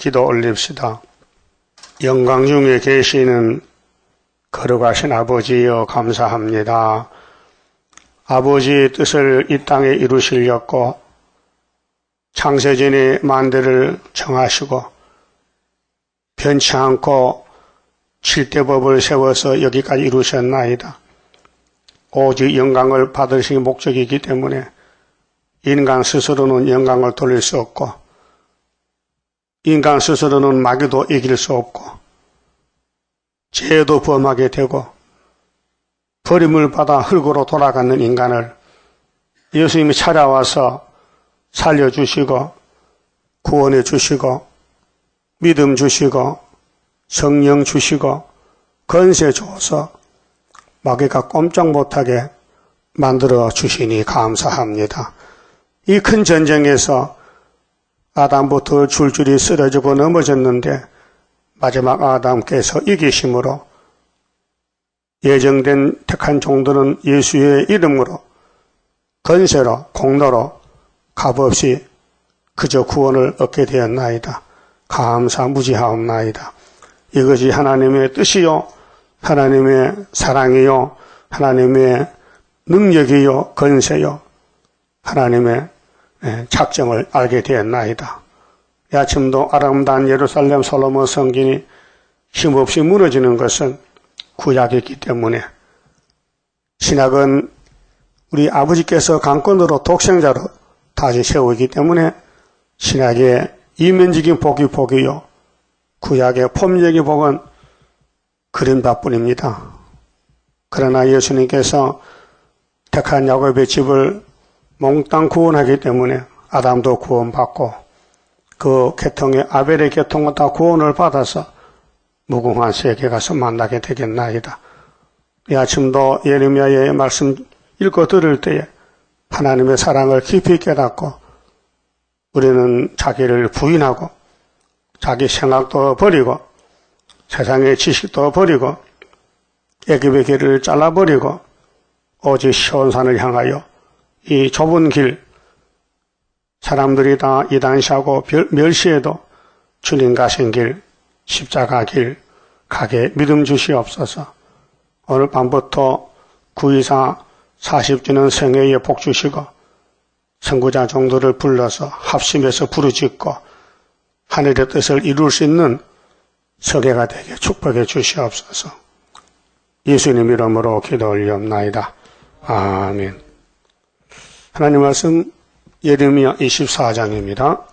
기도 올립시다. 영광 중에 계시는 거룩하신 아버지여 감사합니다. 아버지의 뜻을 이 땅에 이루시려고 창세전에 만대를 정하시고 변치 않고 7대 법을 세워서 여기까지 이루셨나이다. 오직 영광을 받으시기 목적이기 때문에 인간 스스로는 영광을 돌릴 수 없고 인간 스스로는 마귀도 이길 수 없고 죄도 범하게 되고 버림을 받아 흙으로 돌아가는 인간을 예수님이 찾아와서 살려주시고 구원해 주시고 믿음 주시고 성령 주시고 권세 주어서 마귀가 꼼짝 못하게 만들어 주시니 감사합니다. 이 큰 전쟁에서 아담부터 줄줄이 쓰러지고 넘어졌는데 마지막 아담께서 이기심으로 예정된 택한 종들은 예수의 이름으로 권세로 공로로 값없이 그저 구원을 얻게 되었나이다. 감사무지하옵나이다. 이것이 하나님의 뜻이요 하나님의 사랑이요 하나님의 능력이요 권세요 하나님의 작정을 알게 되었나이다. 이 아침도 아름다운 예루살렘 솔로몬 성전이 힘없이 무너지는 것은 구약이기 때문에 신약은 우리 아버지께서 강권으로 독생자로 다시 세우기 때문에 신약의 이면적인 복이 복이요 구약의 폼적인 복은 그림자뿐입니다. 그러나 예수님께서 택한 야곱의 집을 몽땅 구원하기 때문에 아담도 구원받고 그 계통의 아벨의 계통은 다 구원을 받아서 무궁한 세계에 가서 만나게 되겠나이다. 이 아침도 예레미야의 말씀 읽고 들을 때에 하나님의 사랑을 깊이 깨닫고 우리는 자기를 부인하고 자기 생각도 버리고 세상의 지식도 버리고 애굽의 길을 잘라버리고 오직 시온산을 향하여 이 좁은 길 사람들이 다 이단시하고 멸시해도 주님 가신 길 십자가 길 가게 믿음 주시옵소서. 오늘 밤부터 9.24 40주년 성회에 복 주시고 선구자 종들을 불러서 합심해서 부르짖고 하늘의 뜻을 이룰 수 있는 성회가 되게 축복해 주시옵소서. 예수님 이름으로 기도 올리옵나이다. 아멘. 하나님 말씀 예레미야 24장입니다.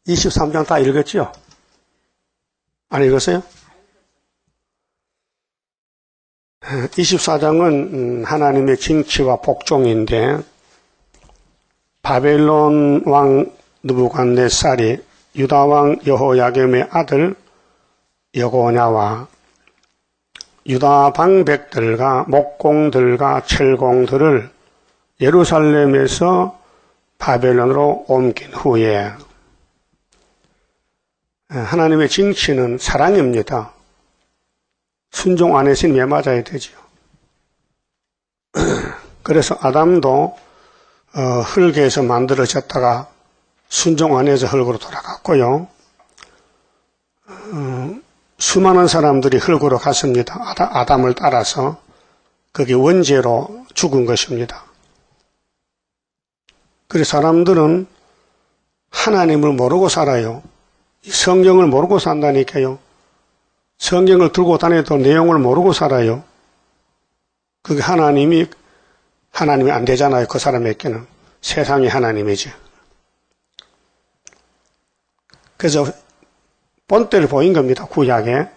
(23장) 다 읽었죠? 안 읽었어요? 24장은 하나님의 징치와 복종인데 바벨론 왕 느부갓네살이 유다 왕 여호야김의 아들 여고냐와 유다 방백들과 목공들과 철공들을 예루살렘에서 바벨론으로 옮긴 후에 하나님의 징치는 사랑입니다. 순종 안에서 매맞아야 되죠. 그래서 아담도 흙에서 만들어졌다가 순종 안에서 흙으로 돌아갔고요. 수많은 사람들이 흙으로 갔습니다. 아담을 따라서 그게 원죄로 죽은 것입니다. 그래서 사람들은 하나님을 모르고 살아요. 성경을 모르고 산다니까요. 성경을 들고 다녀도 내용을 모르고 살아요. 그게 하나님이 안 되잖아요. 그 사람에게는. 세상이 하나님이죠. 그래서 본때를 보인 겁니다. 구약에.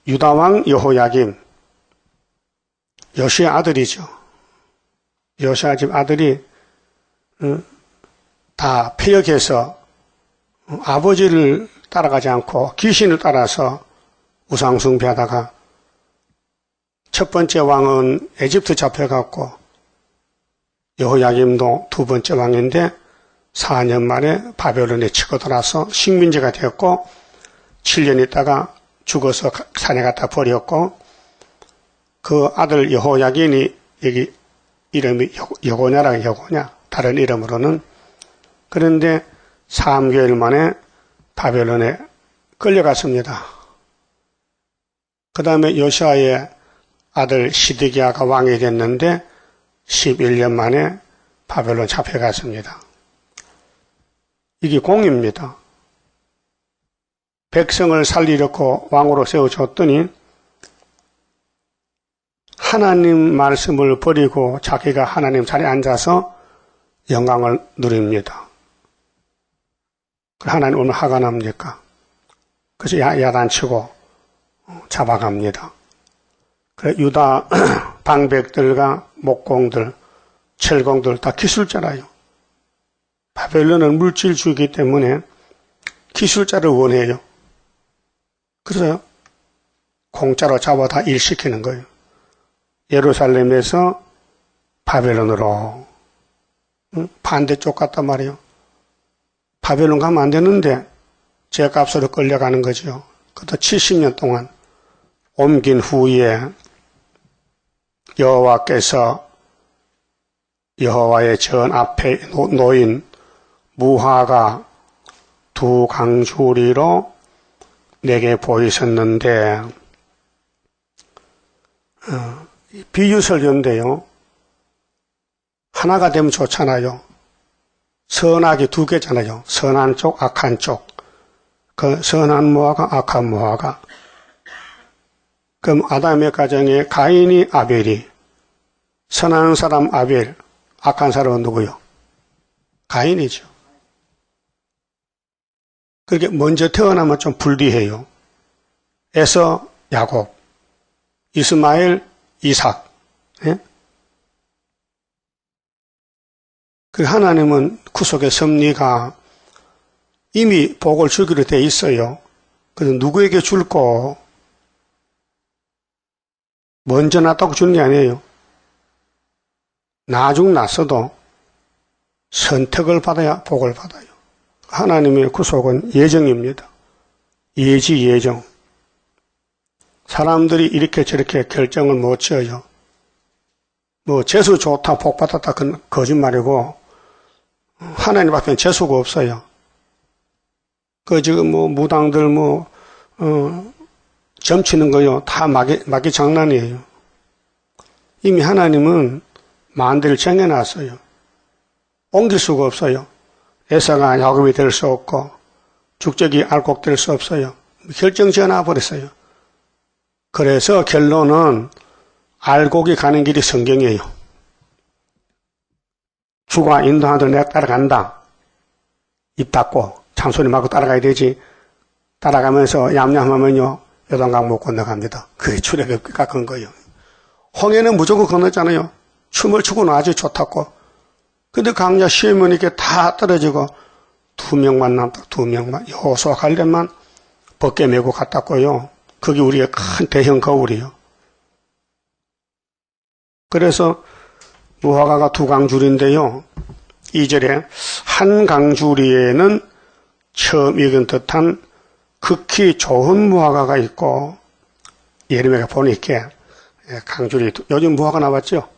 유다왕 여호야김. 요시야 아들이죠. 요시야 집 아들이 다 폐역해서 아버지를 따라가지 않고 귀신을 따라서 우상숭배하다가 첫 번째 왕은 에집트 잡혀갔고 여호야김도 두 번째 왕인데 4년 만에 바벨론에 치고 들어와서 식민지가 되었고 7년 있다가 죽어서 산에 갖다 버렸고 그 아들 여호야긴이 여기 이름이 여고냐라 여고냐 다른 이름으로는 그런데 3개월 만에 바벨론에 끌려갔습니다. 그 다음에 요시아의 아들 시드기야가 왕이 됐는데 11년 만에 바벨론 잡혀갔습니다. 이게 공입니다. 백성을 살리려고 왕으로 세워줬더니 하나님 말씀을 버리고 자기가 하나님 자리에 앉아서 영광을 누립니다. 하나님 얼마나 화가 납니까? 그래서 야단치고 잡아갑니다. 그래 유다 방백들과 목공들, 철공들 다 기술자라요. 바벨론은 물질주의이기 때문에 기술자를 원해요. 그래서 공짜로 잡아 다 일시키는 거예요. 예루살렘에서 바벨론으로 반대쪽 갔단 말이에요. 바벨론 가면 안 되는데 제값으로 끌려가는 거죠. 그것도 70년 동안 옮긴 후에 여호와께서 여호와의 전 앞에 놓인 무화과 두 강주리로 내게 보이셨는데 비유 설교인데요. 하나가 되면 좋잖아요. 선악이 두 개잖아요. 선한 쪽, 악한 쪽. 그 선한 무화과, 악한 무화과. 그럼 아담의 가정에 가인이 아벨이 선한 사람 아벨, 악한 사람은 누구요? 가인이죠. 그렇게 먼저 태어나면 좀 불리해요. 에서 야곱, 이스마엘, 이삭. 예? 그 하나님은 구속의 섭리가 이미 복을 주기로 돼 있어요. 그래서 누구에게 줄거 먼저 놨다고 주는 게 아니에요. 나중 났어도 선택을 받아야 복을 받아요. 하나님의 구속은 예정입니다. 예지 예정. 사람들이 이렇게 저렇게 결정을 못 지어요. 뭐 재수 좋다 복 받았다 그건 거짓말이고 하나님 앞에는 재수가 없어요. 그 지금 뭐 무당들 점치는 거요 다 마귀 장난이에요. 이미 하나님은 만대를 정해놨어요. 옮길 수가 없어요. 에사가 야곱이 될 수 없고 죽적이 알곡 될 수 없어요. 결정 지어놔버렸어요. 그래서 결론은 알곡이 가는 길이 성경이에요. 주가 인도하던 내가 따라간다. 입 닫고 참소리 말고 따라가야 되지. 따라가면서 얌얌하면요 요단강 못 건너갑니다. 그게 출애굽기 깎은 거예요. 홍해는 무조건 건넜잖아요. 춤을 추고는 아주 좋다고. 근데 강자 시어머니께 다 떨어지고 2명만 남다. 2명만. 여호수아 갈렙만 벗게 메고 갔다고요. 그게 우리의 큰 대형 거울이요. 그래서 무화과가 2강줄인데요. 2절에 한 강주리에는 처음 익은 듯한 극히 좋은 무화과가 있고 예레미야가 보니까 강주리 요즘 무화과 나왔죠?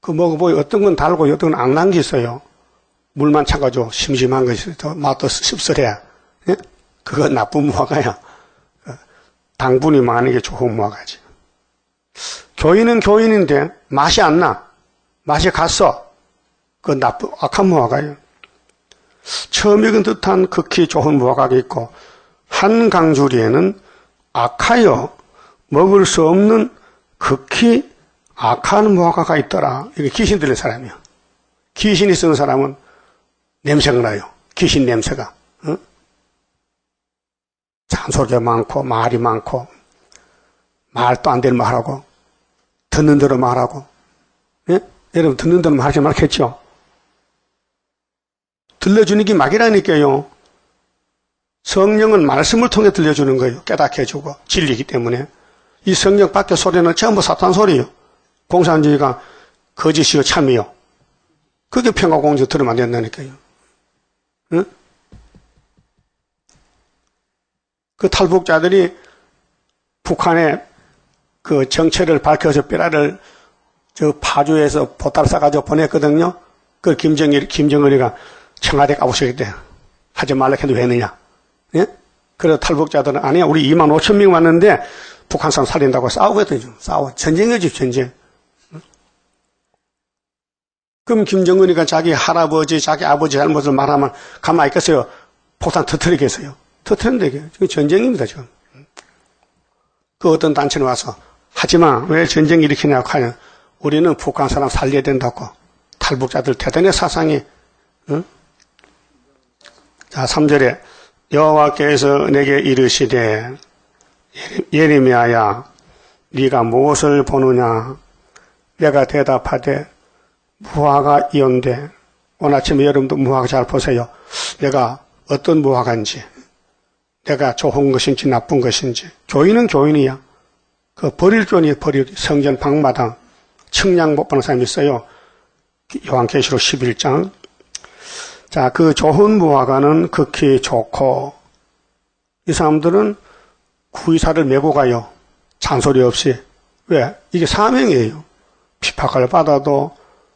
그 먹어보니 어떤 건 달고 어떤 건 앙난 게 있어요. 물만 차가지고 심심한 것이 더 맛도 씁쓸해. 예? 그건 나쁜 무화과야. 당분이 많은 게 좋은 무화과지. 교인은 교인인데 맛이 안 나. 맛이 갔어. 그건 악한 무화과예요. 처음 익은 듯한 극히 좋은 무화과가 있고 한 강주리에는 악하여 먹을 수 없는 극히 악한 무화과가 있더라. 이게 귀신 들린 사람이야. 귀신이 쓰는 사람은 냄새가 나요. 귀신 냄새가. 응? 잔소리가 많고 말이 많고 말도 안 되는 말하고 듣는 대로 말하고. 예? 여러분 듣는 대로 말하지 말겠죠? 들려주는 게 막이라니까요. 성령은 말씀을 통해 들려주는 거예요. 깨닫게 해주고 진리이기 때문에. 이 성령 밖의 소리는 전부 사탄 소리예요. 공산주의가 거짓이요 참이요. 그게 평화공주 들으면 안 된다니까요. 응? 그 탈북자들이 북한의 그 정체를 밝혀서 뼈라를 저 파주에서 보따리 싸가지고 보냈거든요. 그 김정은이가 청와대 가보시겠대. 하지 말라 해도 왜 했느냐. 예? 그래서 탈북자들은 아니야. 우리 2만 5천 명 왔는데 북한 사람 살린다고 싸우고 했더니 싸워. 전쟁이지, 전쟁. 그럼 김정은이가 자기 할아버지, 자기 아버지 잘못을 말하면 가만히 있겠어요? 폭탄 터뜨리겠어요? 터뜨린다, 이게. 지금 전쟁입니다, 지금. 그 어떤 단체는 와서, 하지마, 왜 전쟁 일으키냐고 하냐. 우리는 북한 사람 살려야 된다고. 탈북자들 대단히 사상이, 응? 자, 3절에, 여호와께서 내게 이르시되, 예레미야야, 네가 무엇을 보느냐? 내가 대답하되, 무화과 이온데, 오늘 아침에 여러분도 무화과 잘 보세요. 내가 어떤 무화과인지, 내가 좋은 것인지 나쁜 것인지. 교인은 교인이야. 그 버릴 교인이 버릴 성전 방마당 측량 못 보는 사람이 있어요. 요한계시록 11장. 자, 그 좋은 무화과는 극히 좋고, 이 사람들은 구의사를 메고 가요. 잔소리 없이. 왜? 이게 사명이에요. 핍박을 받아도,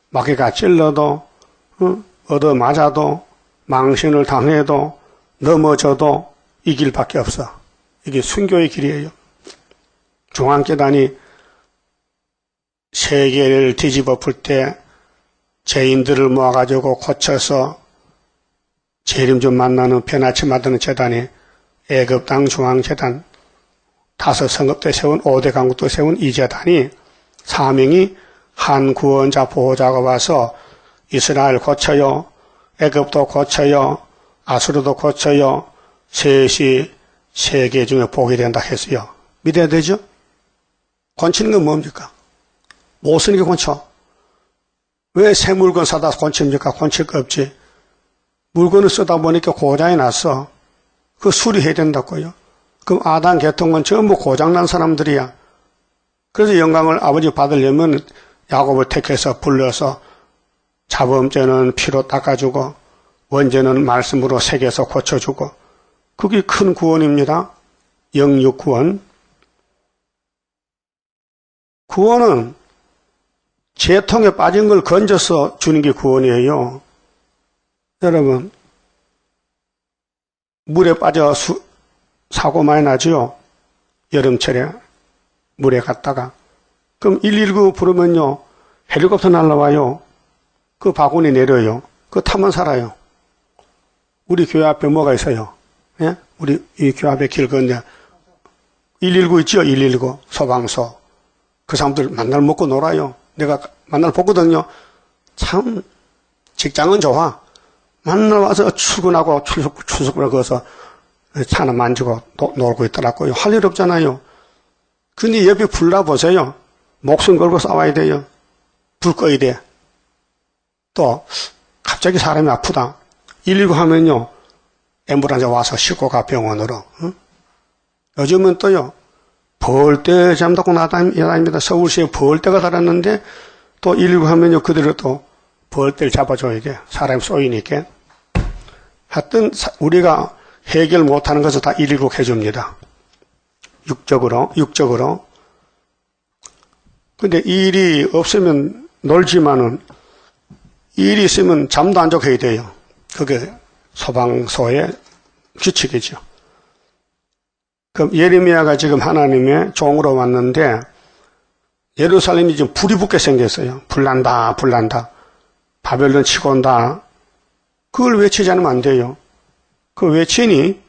마귀가 찔러도, 얻어맞아도, 망신을 당해도, 넘어져도 이 길밖에 없어. 이게 순교의 길이에요. 중앙재단이 세계를 뒤집어 풀 때 죄인들을 모아가지고 고쳐서 재림 좀 만나는 변화치 만드는 재단이 애굽당 중앙재단 5성읍대 세운 5대 강국도 세운 이 재단이 사명이 한 구원자 보호자가 와서 이스라엘 고쳐요, 애굽도 고쳐요, 아수르도 고쳐요, 셋이 세계 중에 복이 된다 했어요. 믿어야 되죠? 고치는 건 뭡니까? 못 쓰니까 고쳐. 왜 새 물건 사다 고칩니까? 고칠 거 없지. 물건을 쓰다 보니까 고장이 났어. 그거 수리해야 된다고요. 그럼 아담 계통은 전부 고장난 사람들이야. 그래서 영광을 아버지 받으려면 야곱을 택해서 불러서 자범죄는 피로 닦아주고 원죄는 말씀으로 새겨서 고쳐주고 그게 큰 구원입니다. 영육 구원. 구원은 재통에 빠진 걸 건져서 주는 게 구원이에요. 여러분, 물에 빠져 사고 많이 나죠? 여름철에 물에 갔다가. 그럼 119 부르면요, 헬리콥터 날라와요. 그 바구니 내려요. 그거 타면 살아요. 우리 교회 앞에 뭐가 있어요? 예? 우리 이 교회 앞에 길 건데 119 있죠? 119 소방서. 그 사람들 만날 먹고 놀아요. 내가 만날 보거든요. 참 직장은 좋아. 만날 와서 출근하고 출석을 거서 차 하나 만지고 놀고 있더라고요. 할 일 없잖아요. 근데 옆에 불 놔보세요. 목숨 걸고 싸워야 돼요. 불 꺼야 돼. 또 갑자기 사람이 아프다. 119 하면요. 앰뷸런스 와서 싣고 가 병원으로. 응? 요즘은 또요. 벌떼 잠자고 나다닙니다. 서울시에 벌떼가 달았는데 또 119 하면요. 그대로 또 벌떼를 잡아줘야 돼. 사람이 쏘이니까. 하여튼 우리가 해결 못하는 것을 다 119 해줍니다. 육적으로. 근데 일이 없으면 놀지만은 일이 있으면 잠도 안 자고 해야 돼요. 그게 소방서의 규칙이죠. 그럼 예레미야가 지금 하나님의 종으로 왔는데 예루살렘이 지금 불이 붙게 생겼어요. 불난다. 바벨론 치고 온다. 그걸 외치지 않으면 안 돼요. 그 외치니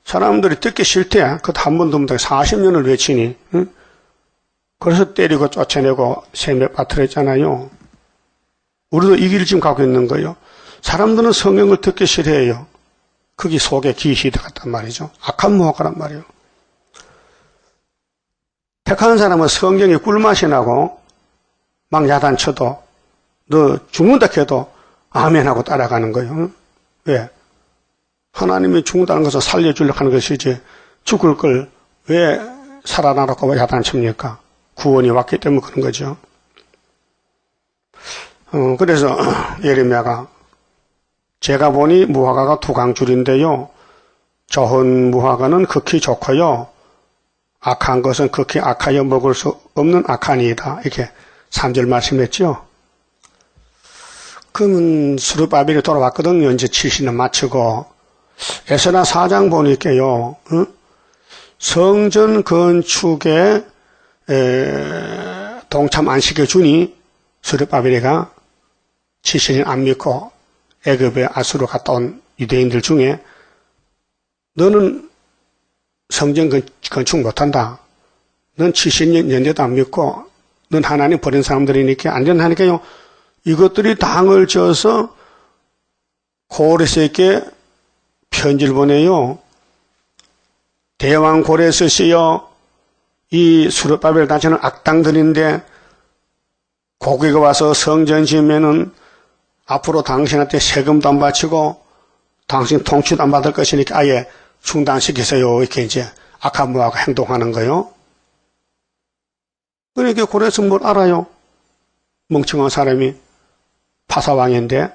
사람들이 듣기 싫대. 그것도 한 번도 못하게 40년을 외치니. 응? 그래서 때리고 쫓아내고 셈에 빠뜨렸잖아요. 우리도 이 길을 지금 가고 있는 거예요. 사람들은 성경을 듣기 싫어해요. 거기 속에 귀신이 들어갔단 말이죠. 악한 무화과란 말이에요. 택하는 사람은 성경에 꿀맛이 나고 막 야단쳐도 너 죽는다 해도 아멘 하고 따라가는 거예요. 왜? 하나님이 죽는다는 것은 살려주려고 하는 것이지 죽을 걸 왜 살아나라고 야단칩니까? 구원이 왔기 때문에 그런 거죠. 그래서 예레미야가 제가 보니 무화과가 두 강줄인데요. 좋은 무화과는 극히 좋고요. 악한 것은 극히 악하여 먹을 수 없는 악하니이다. 이렇게 3절 말씀했죠. 그러면 스룹바벨이 돌아왔거든요. 이제 70년 마치고. 에스라 4장 보니까요. 성전 건축에 동참 안 시켜주니 스룹바벨이가 70년 안 믿고 애굽에 아수르 갔다 온 유대인들 중에 너는 성전 건축 못한다. 넌 70년 연대도 안 믿고 넌 하나님 버린 사람들이니까 안 된다니까요. 이것들이 당을 지어서 고레스에게 편지를 보내요. 대왕 고레스시여, 이 스룹바벨 단체는 악당들인데 고객가 와서 성전 지으면은 앞으로 당신한테 세금도 안 바치고 당신 통치도 안 받을 것이니까 아예 중단시키세요. 이렇게 이제 악한 무화과 행동하는 거요. 그러니까 고레스 뭘 알아요? 멍청한 사람이 파사왕인데.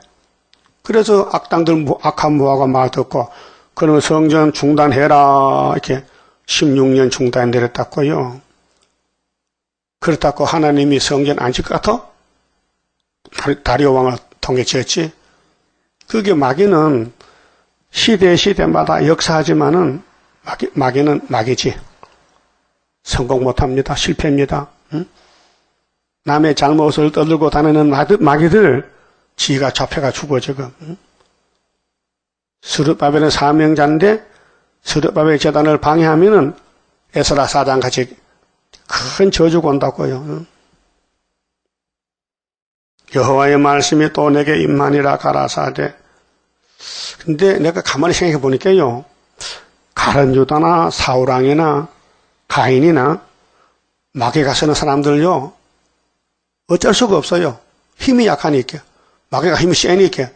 그래서 악당들 악한 무화과 말 듣고 그러면 성전 중단해라 이렇게 16년 중단 내렸다고요. 그렇다고 하나님이 성전 안 지을 것 같아? 다리오 왕을 통해 지었지. 그게 마귀는 시대마다 역사하지만은 마귀는 마귀지. 성공 못합니다. 실패입니다. 응? 남의 잘못을 떠들고 다니는 마귀들 지가 잡혀가 죽어 지금. 응? 스룹바벨은 사명자인데 스룹바벨 재단을 방해하면은 에스라 4장 같이 큰 저주가 온다고요. 응? 여호와의 말씀이 또 내게 임하니라 가라사대. 근데 내가 가만히 생각해 보니까요. 가룟유다나 사울왕이나 가인이나 마귀가 쓰는 사람들요. 어쩔 수가 없어요. 힘이 약하니까. 마귀가 힘이 세니까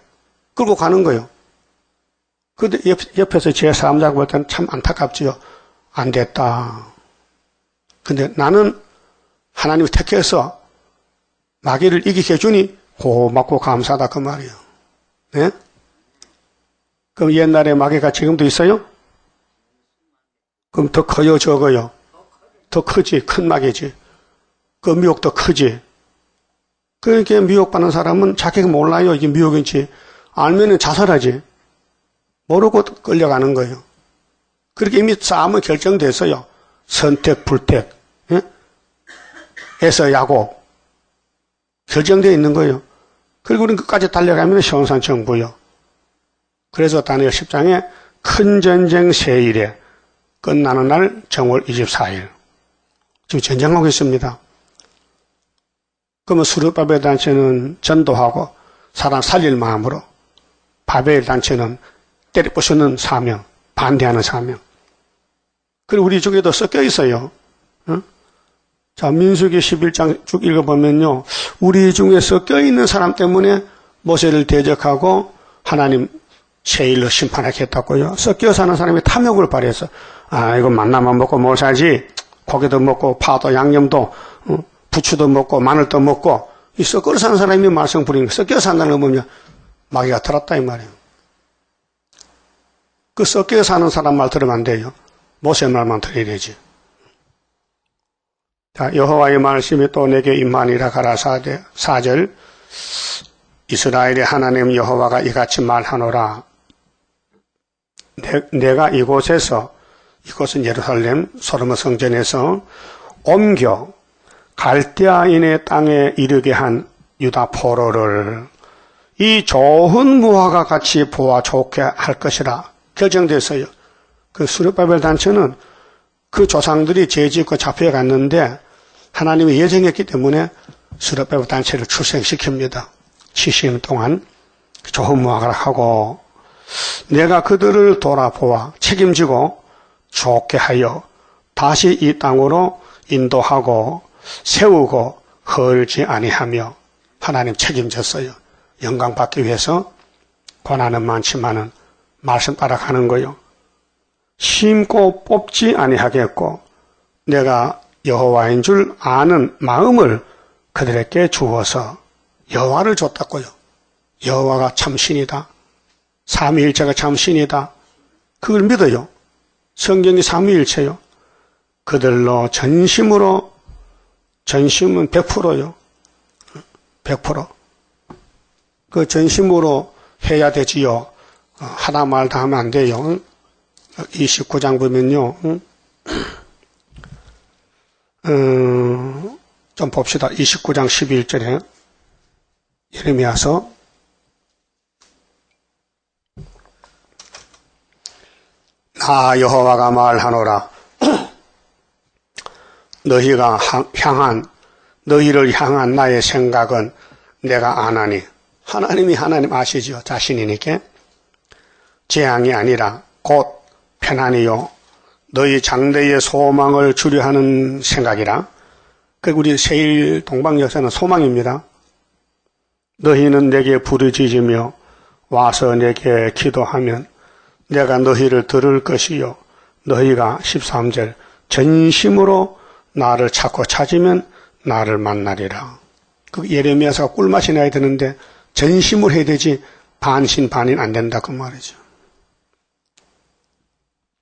끌고 가는 거예요. 근데 옆에서 제 사람자고 볼 때는 참 안타깝지요. 안 됐다. 근데 나는 하나님이 택해서 마귀를 이기게 해주니 고맙고 감사하다 그 말이에요. 네? 그럼 옛날에 마귀가 지금도 있어요? 그럼 더 커요, 적어요? 더 크지, 큰 마귀지. 그 미혹 더 크지. 그러니까 미혹받는 사람은 자기가 몰라요. 이게 미혹인지. 알면은 자살하지. 모르고 끌려가는 거예요. 그렇게 이미 싸움은 결정됐어요. 선택, 불택, 예? 에서 야곱. 결정되어 있는 거예요. 그리고 우리는 끝까지 달려가면 형산정부요. 그래서 다니엘 10장에 큰 전쟁 세일에 끝나는 날 정월 24일. 지금 전쟁하고 있습니다. 그러면 스룹바벨 단체는 전도하고 사람 살릴 마음으로, 바벨 단체는 때려부수는 사명, 반대하는 사명. 그리고 우리 중에도 섞여 있어요. 어? 자, 민수기 11장 쭉 읽어보면요. 우리 중에 섞여 있는 사람 때문에 모세를 대적하고 하나님 세일로 심판하겠다고요. 섞여 사는 사람이 탐욕을 발휘해서 이거 만나만 먹고 뭘 살지? 고기도 먹고 파도 양념도 부추도 먹고 마늘도 먹고 이 섞여 사는 사람이 말썽 부리는 거. 섞여 산다는 거 보면 마귀가 들었다 이 말이에요. 그 섞여 사는 사람 말 들으면 안 돼요. 모세 말만 들어야 되지. 자, 여호와의 말씀이 또 내게 임하니라 가라사대 4절 이스라엘의 하나님 여호와가 이같이 말하노라. 내가 이곳에서, 이곳은 예루살렘 솔로몬 성전에서 옮겨 갈대아인의 땅에 이르게 한 유다 포로를 이 좋은 무화과 같이 보아 좋게 할 것이라 결정됐어요. 그 스룹바벨 단체는 그 조상들이 죄짓고 잡혀갔는데 하나님이 예정했기 때문에 스룹바벨 단체를 출생시킵니다. 70년 동안 좋은 무화과를 하고 내가 그들을 돌아보아 책임지고 좋게 하여 다시 이 땅으로 인도하고 세우고 헐지 아니하며 하나님 책임졌어요. 영광 받기 위해서 고난은 많지만은 말씀 따라가는 거요. 심고 뽑지 아니하겠고 내가 여호와인 줄 아는 마음을 그들에게 주어서 여호와를 줬다고요. 여호와가 참 신이다. 삼위일체가 참 신이다. 그걸 믿어요. 성경이 삼위일체요. 그들로 전심은 100%요. 100%. 그 전심으로 해야 되지요. 하다 말다 하면 안 돼요. 29장 보면요. 좀 봅시다. 29장 11절에 예레미야서 나 여호와가 말하노라. 너희를 향한 나의 생각은 내가 아나니. 하나님이 하나님 아시죠? 자신이니까. 재앙이 아니라 곧 편안이요. 너희 장래의 소망을 주려 하는 생각이라. 그 우리 세일 동방역사는 소망입니다. 너희는 내게 부르짖으며 와서 내게 기도하면 내가 너희를 들을 것이요. 너희가 13절 전심으로 나를 찾고 찾으면 나를 만나리라. 그 예레미야서가 꿀맛이 나야 되는데 전심으로 해야 되지 반신반인 안 된다 그 말이죠.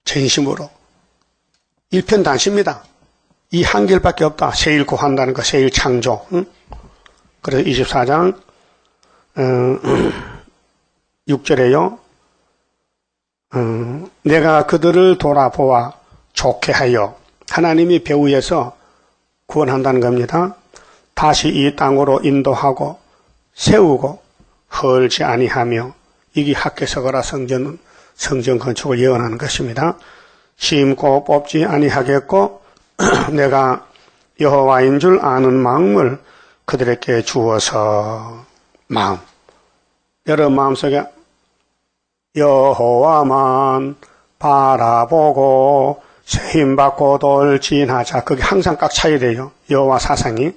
전심으로. 일편단심입니다. 이 한 길밖에 없다. 세일 구한다는 거, 세일 창조. 응? 그래서 24장 6절에요. 내가 그들을 돌아보아 좋게 하여 하나님이 배후에서 구원한다는 겁니다. 다시 이 땅으로 인도하고 세우고 헐지 아니하며 이게 학개서거라 성전 건축을 예언하는 것입니다. 심고 뽑지 아니하겠고 내가 여호와인 줄 아는 마음을 그들에게 주어서 마음. 여러분 마음속에 여호와만 바라보고 세힘받고 돌진하자. 그게 항상 꽉 차야 돼요. 여호와 사상이.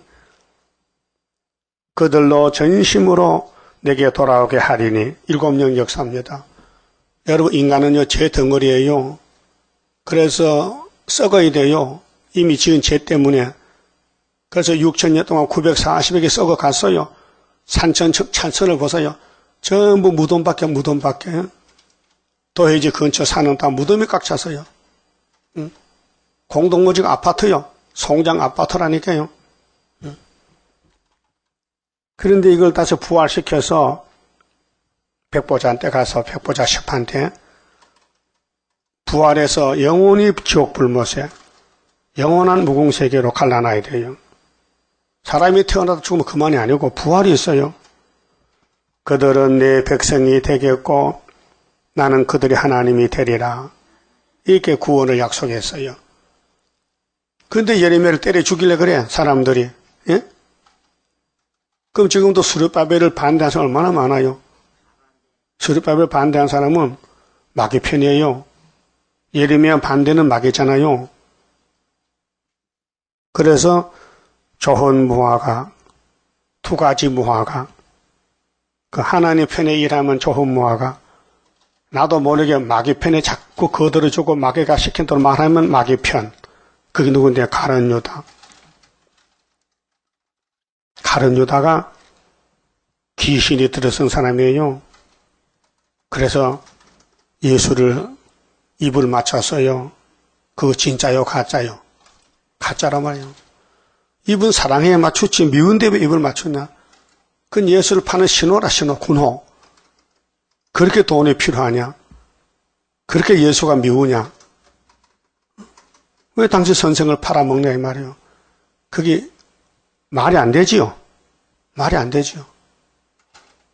그들로 전심으로 내게 돌아오게 하리니. 7년 역사입니다. 여러분 인간은요 죄 덩어리예요. 그래서 썩어야 돼요. 이미 지은 죄 때문에. 그래서 6,000년 동안 940에게 썩어갔어요. 찬천을 보세요. 전부 무덤밖에. 도해지 근처 사는 다 무덤이 꽉 찼어요. 공동묘지가 아파트요. 송장 아파트라니까요. 그런데 이걸 다시 부활시켜서 백보자한테 가서 백보자 십한테 부활해서 영원히 지옥 불못에 영원한 무궁세계로 갈라놔야 돼요. 사람이 태어나도 죽으면 그만이 아니고 부활이 있어요. 그들은 내 백성이 되겠고 나는 그들의 하나님이 되리라. 이렇게 구원을 약속했어요. 그런데 예레미야를 때려 죽이려 그래 사람들이. 예? 그럼 지금도 스룹바벨을 반대한 사람 얼마나 많아요? 스룹바벨 반대한 사람은 마귀 편이에요. 예레미야 반대는 마귀잖아요. 그래서 좋은 무화과, 두 가지 무화과, 그 하나님 편에 일하면 좋은 무화과, 나도 모르게 마귀 편에 자꾸 거들어주고 마귀가 시킨 대로 말하면 마귀 편. 그게 누군데? 가룟 유다. 가룟 유다가 귀신이 들어선 사람이에요. 그래서 예수를 입을 맞췄어요. 그거 진짜요, 가짜요? 가짜란 말이에요. 입은 사랑해야 맞췄지 미운데 왜 입을 맞췄냐? 그건 예수를 파는 신호라 신호, 군호. 그렇게 돈이 필요하냐? 그렇게 예수가 미우냐? 왜 당신 선생을 팔아먹냐 이 말이에요. 그게 말이 안 되지요. 말이 안 되지요.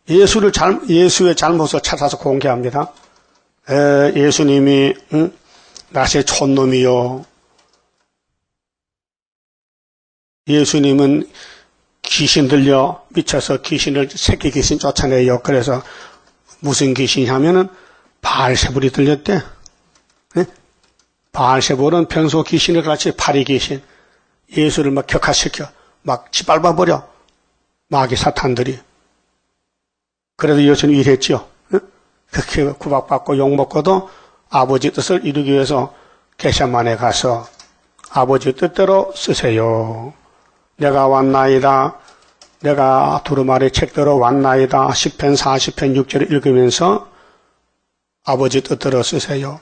예수의 잘못을 찾아서 공개합니다. 예수님이 나의 촌놈이요. 예수님은 귀신 들려 미쳐서 새끼 귀신 쫓아내요. 그래서 무슨 귀신이 하면은 바알세불이 들렸대. 네? 바알세불은 평소 귀신을 같이 파리 귀신. 예수를 막 격화시켜. 막 짓밟아버려. 마귀 사탄들이. 그래도 예수는 일했죠. 네? 그렇게 구박받고 욕먹고도 아버지 뜻을 이루기 위해서 게셈마네 가서 아버지 뜻대로 쓰세요. 내가 왔나이다. 내가 두루마리 책들어 왔나이다. 10편, 40편, 6절을 읽으면서 아버지 뜻대로 쓰세요.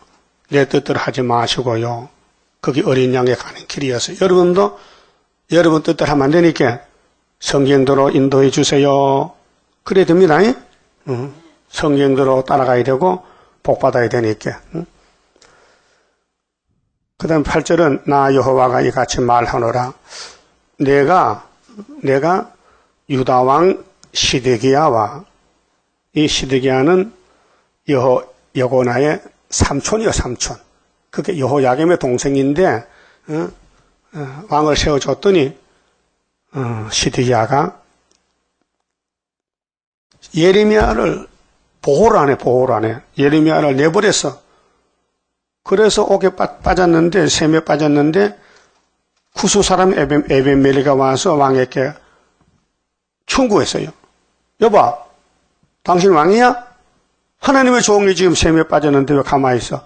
내 뜻대로 하지 마시고요. 거기 어린 양에 가는 길이었어요. 여러분도 여러분 뜻대로 하면 안 되니까 성경대로 인도해 주세요. 그래야 됩니다. 성경대로 따라가야 되고 복 받아야 되니까. 그 다음 8절은 나 여호와가 이같이 말하노라. 내가 유다왕 시드기야와 이 시드기야는 여고나의 삼촌이요, 삼촌. 그게 여호야김의 동생인데 왕을 세워줬더니 시드기야가 예레미야를 보호를 안 해. 예레미야를 내버렸어. 그래서 옥에 빠졌는데, 셈에 빠졌는데, 구수 사람 에벤멜리가 와서 왕에게 청구했어요. 여봐, 당신 왕이야? 하나님의 종이 지금 셈에 빠졌는데 왜 가만히 있어?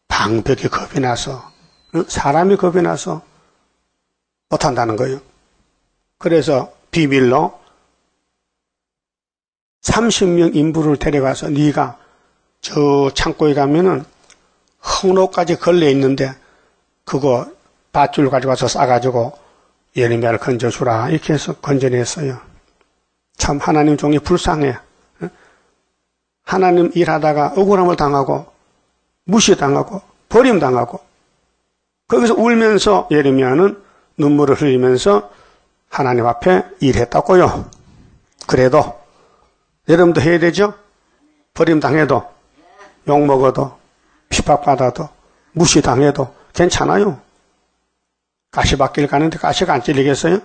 방백이 겁이 나서, 사람이 겁이 나서 못한다는 거예요. 그래서 비밀로 30명 인부를 데려가서 네가 저 창고에 가면은 홍로까지 걸려 있는데 그거 밧줄 가지고 와서 싸가지고 예레미야를 건져주라 이렇게 해서 건져냈어요. 참 하나님 종이 불쌍해. 하나님 일하다가 억울함을 당하고 무시당하고 버림당하고 거기서 울면서 예레미야는 눈물을 흘리면서 하나님 앞에 일했다고요. 그래도 여러분도 해야 되죠? 버림당해도 욕먹어도 핍박받아도 무시당해도 괜찮아요. 가시밭길 가는데 가시가 안 찔리겠어요?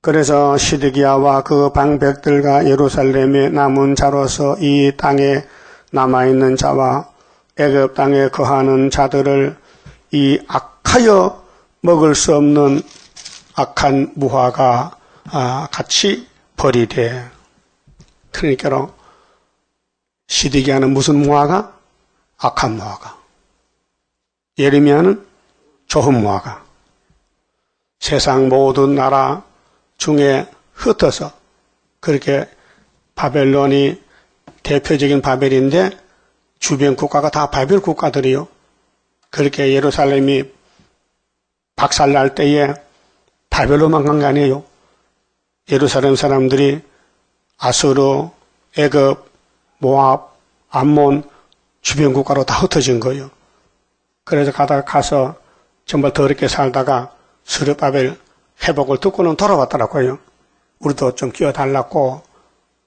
그래서 시드기야와 그 방백들과 예루살렘에 남은 자로서 이 땅에 남아있는 자와 애굽 땅에 거하는 자들을 이 악하여 먹을 수 없는 악한 무화과 같이 버리되. 그러니까 시드기야는 무슨 무화과? 악한 무화과. 예레미야는 좋은 무화과. 세상 모든 나라 중에 흩어서 그렇게 바벨론이 대표적인 바벨인데 주변 국가가 다 바벨 국가들이요. 그렇게 예루살렘이 박살날 때에 바벨론만 간 거 아니에요. 예루살렘 사람들이 아수르, 애굽, 모압, 암몬 주변 국가로 다 흩어진 거예요. 그래서 가서 정말 더럽게 살다가 스룹바벨 회복을 듣고는 돌아왔더라고요. 우리도 좀 끼어달라고,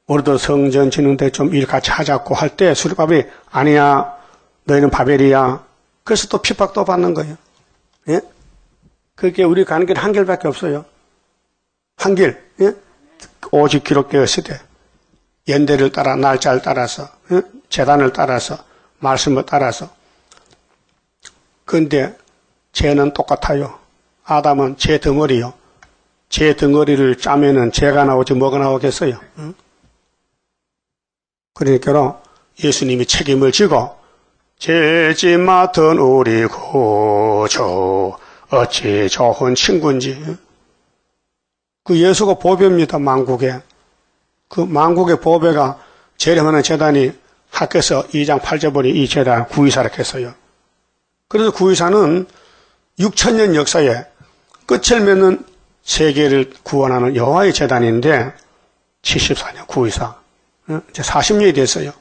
우리도 성전 짓는데 좀 일 같이 하자고 할 때 스룹바벨이 아니야, 너희는 바벨이야. 그래서 또 핍박도 받는 거예요. 예? 그렇게 우리 가는 길 한 길밖에 없어요. 한 길. 예? 오직 기록되어 있으되 연대를 따라 날짜를 따라서 제단을 따라서 말씀을 따라서. 그런데 죄는 똑같아요. 아담은 죄 덩어리요. 죄 덩어리를 짜면은 죄가 나오지 뭐가 나오겠어요. 그러니까 예수님이 책임을 지고 죄짐 맡은 우리 구주 어찌 좋은 친구인지. 그 예수가 보배입니다. 만국에. 그 만국의 보배가 재림하는 재단이 학교에서 2장 8절보니 이 재단 구의사를 했어요. 그래서 구의사는 6,000년 역사에 끝을 맺는 세계를 구원하는 여호와의 재단인데 74년 구의사. 이제 40년이 됐어요.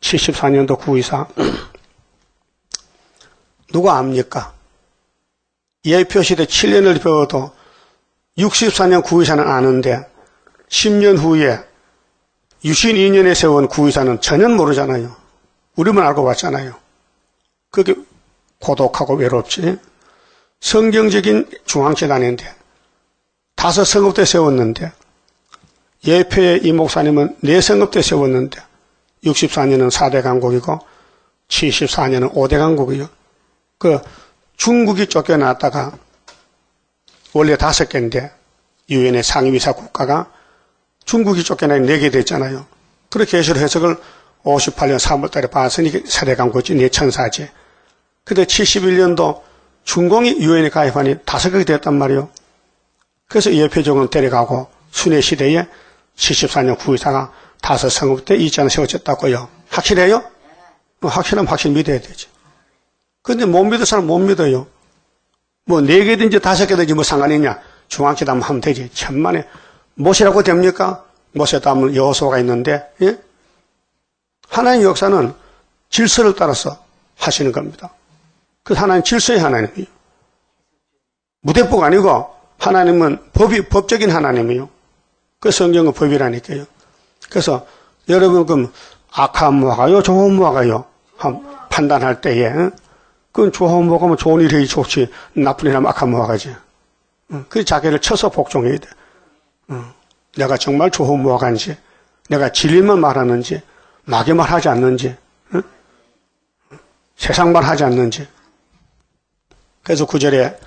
74년도 구의사. 누가 압니까? 예표시대 7년을 배워도 64년 구의사는 아는데 10년 후에 62년에 세운 구의사는 전혀 모르잖아요. 우리만 알고 봤잖아요. 그게 고독하고 외롭지. 성경적인 중앙재단인데 5 성읍 때 세웠는데 예표의 이 목사님은 4 성읍 때 세웠는데 64년은 4대 강국이고 74년은 5대 강국이요. 그 중국이 쫓겨났다가 원래 5개인데 유엔의 상임이사 국가가 중국이 쫓겨나니 4개 됐잖아요. 그렇게 해석을 58년 3월달에 봤으니 4대 강국이 4천사지. 근데 71년도 중공이 유엔에 가입하니 5개가 됐단 말이에요. 그래서 예표적으로 데려가고 순회 시대에 74년 구의사가 다섯 성읍 때 이전을 세워졌다고요. 확실해요? 확실하면 확실히 믿어야 되지. 근데 못 믿을 사람 못 믿어요. 뭐 4개든지 5개든지 뭐 상관있냐. 중앙기도 하면 되지. 천만에. 못이라고 됩니까? 못에도 하면 여호수아가 있는데, 예? 하나님의 역사는 질서를 따라서 하시는 겁니다. 그 하나님 질서의 하나님이에요. 무대법 아니고 하나님은 법적인 하나님이에요. 그 성경은 법이라니까요. 그래서 여러분 그럼 악한 무화과요, 좋은 무화과요? 판단할 때에 그건 좋은 무화과면 좋은 일이 좋지 나쁜 일하면 악한 무화과지. 그 자기를 쳐서 복종해야 돼. 내가 정말 좋은 무화과인지, 내가 진리만 말하는지, 마귀 말하지 않는지, 세상 말하지 않는지. 그래서 9절에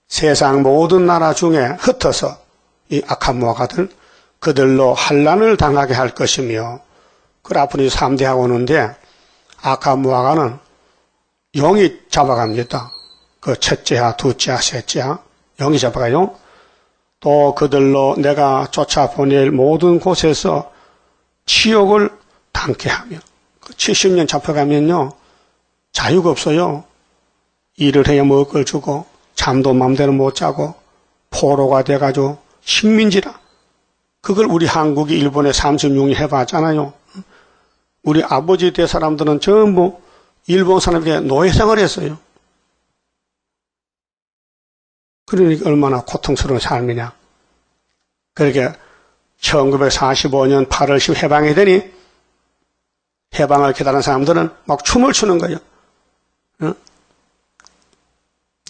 세상 모든 나라 중에 흩어서 이 악한 무화과들 그들로 환난을 당하게 할 것이며, 그 앞으로 3대하고 오는데 악한 무화과는 영이 잡아갑니다. 그 첫째야, 둘째야, 셋째야 영이 잡아가요. 또 그들로 내가 쫓아보낼 모든 곳에서 치욕을 당케 하며, 그 70년 잡혀가면요 자유가 없어요. 일을 해야 먹을 걸 주고 잠도 마음대로 못 자고 포로가 돼가지고 식민지라. 그걸 우리 한국이 일본에 36년 해봤잖아요. 우리 아버지 때 사람들은 전부 일본 사람에게 노예생활을 했어요. 그러니까 얼마나 고통스러운 삶이냐. 그렇게 1945년 8월 10일 해방이 되니 해방을 기다리는 사람들은 막 춤을 추는 거예요.